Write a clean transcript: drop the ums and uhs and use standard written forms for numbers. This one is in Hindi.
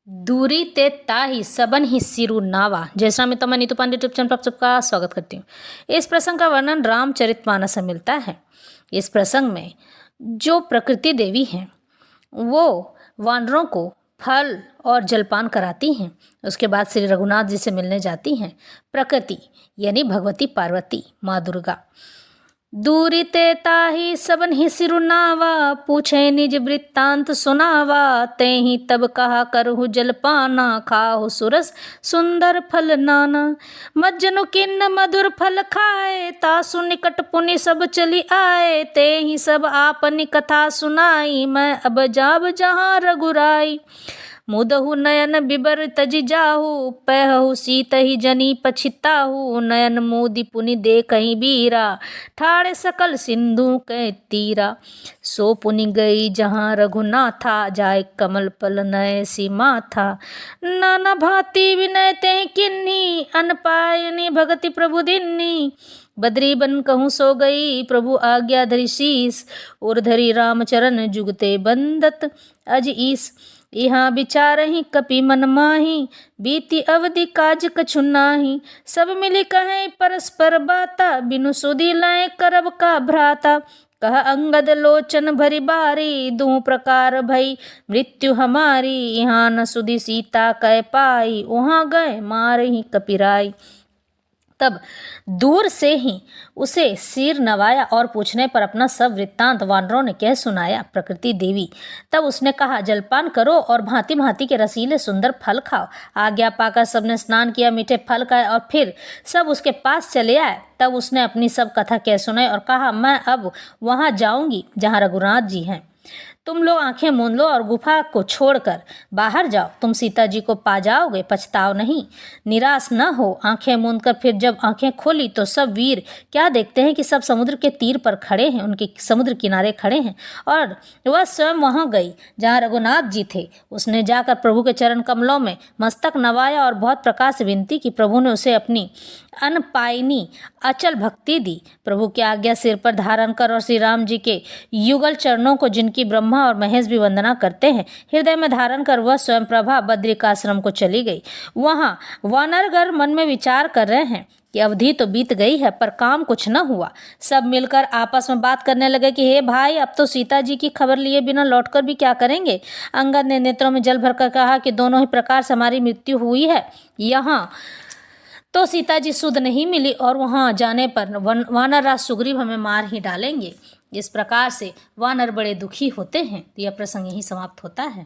दूरी ते ताही सबन ही सिरु नावा। जय श्री राम मित्रों, मैं नीतू पांडे यूट्यूब चैनल पर आप सबका स्वागत करती हूँ। इस प्रसंग का वर्णन रामचरितमानस में मिलता है। इस प्रसंग में जो प्रकृति देवी हैं वो वानरों को फल और जलपान कराती हैं। उसके बाद श्री रघुनाथ जी से मिलने जाती हैं। प्रकृति यानी भगवती पार्वती माँ दुर्गा। दूरी ते ताही सबन ही सिरु नावा, पूछे निज वृत्तांत सुनावा। ते ही तब कहा करहु जलपाना, खाहु सुरस सुंदर फल नाना। मज्जनु किन्न मधुर फल खाए, तासु निकट पुनि सब चली आए। ते ही सब आपनी कथा सुनाई, मैं अब जाब जहाँ रघुराई। मुदहु नयन बिबर तजि जाहु, पहु सीत ही जनी पछिताहु। नयन मोदि पुनि देखहि बीरा, ठाड़े सकल सिंधु कै तीरा। सो पुनि गई जहाँ रघुनाथा, जाय कमल पल नय सी माथा। नाना भांति विनय ते किन्ही, अन पायनि भगति प्रभु दिन्ही। बद्री बन कहूँ सो गई, प्रभु आज्ञा धरि शीस। और धरि रामचरण जुगते बंदत अज ईस। यहाँ विचारहि कपि मन माही, बीती अवधि काज कछु नाही। सब मिली कहें परस्पर बाता, बिनु सुधि लय करब का भ्राता। कह अंगद लोचन भरी बारी, दू प्रकार भई मृत्यु हमारी। यहाँ न सुधि सीता कै पाई, वहाँ गए मारहि कपिराई। तब दूर से ही उसे सिर नवाया और पूछने पर अपना सब वृत्तांत वानरों ने कह सुनाया। प्रकृति देवी तब उसने कहा, जलपान करो और भांति भांति के रसीले सुंदर फल खाओ। आज्ञा पाकर सबने स्नान किया, मीठे फल खाए और फिर सब उसके पास चले आए। तब उसने अपनी सब कथा कह सुनाई और कहा, मैं अब वहाँ जाऊंगी जहाँ रघुनाथ जी हैं। तुम लोग आंखें मूंद लो और गुफा को छोड़कर बाहर जाओ। तुम सीता जी को पा जाओगे, पछताओ नहीं, निराश न हो। आंखें मूंदकर फिर जब आंखें खोली तो सब वीर क्या देखते हैं कि सब समुद्र के तीर पर खड़े हैं, उनके समुद्र किनारे खड़े हैं। और वह स्वयं वहां गई जहां रघुनाथ जी थे। उसने जाकर प्रभु के चरण कमलों में मस्तक नवाया और बहुत प्रकार से विनती की। प्रभु ने उसे अपनी अनपायनी अचल भक्ति दी। प्रभु की आज्ञा सिर पर धारण कर और श्री राम जी के युगल चरणों को, जिनकी ब्रह्मा और महेश भी वंदना करते हैं, हृदय में धारण कर वह स्वयं प्रभा बद्रिकाश्रम को चली गई। वहाँ वानरगण मन में विचार कर रहे हैं कि अवधि तो बीत गई है पर काम कुछ न हुआ। सब मिलकर आपस में बात करने लगे कि हे भाई, अब तो सीता जी की खबर लिए बिना लौटकर भी क्या करेंगे। अंगद ने नेत्रों में जल भरकर कहा कि दोनों ही प्रकार से हमारी मृत्यु हुई है। यहाँ तो सीता जी सुध नहीं मिली और वहाँ जाने पर वानर राज सुग्रीव हमें मार ही डालेंगे। इस प्रकार से वानर बड़े दुखी होते हैं। तो यह प्रसंग यहीं समाप्त होता है।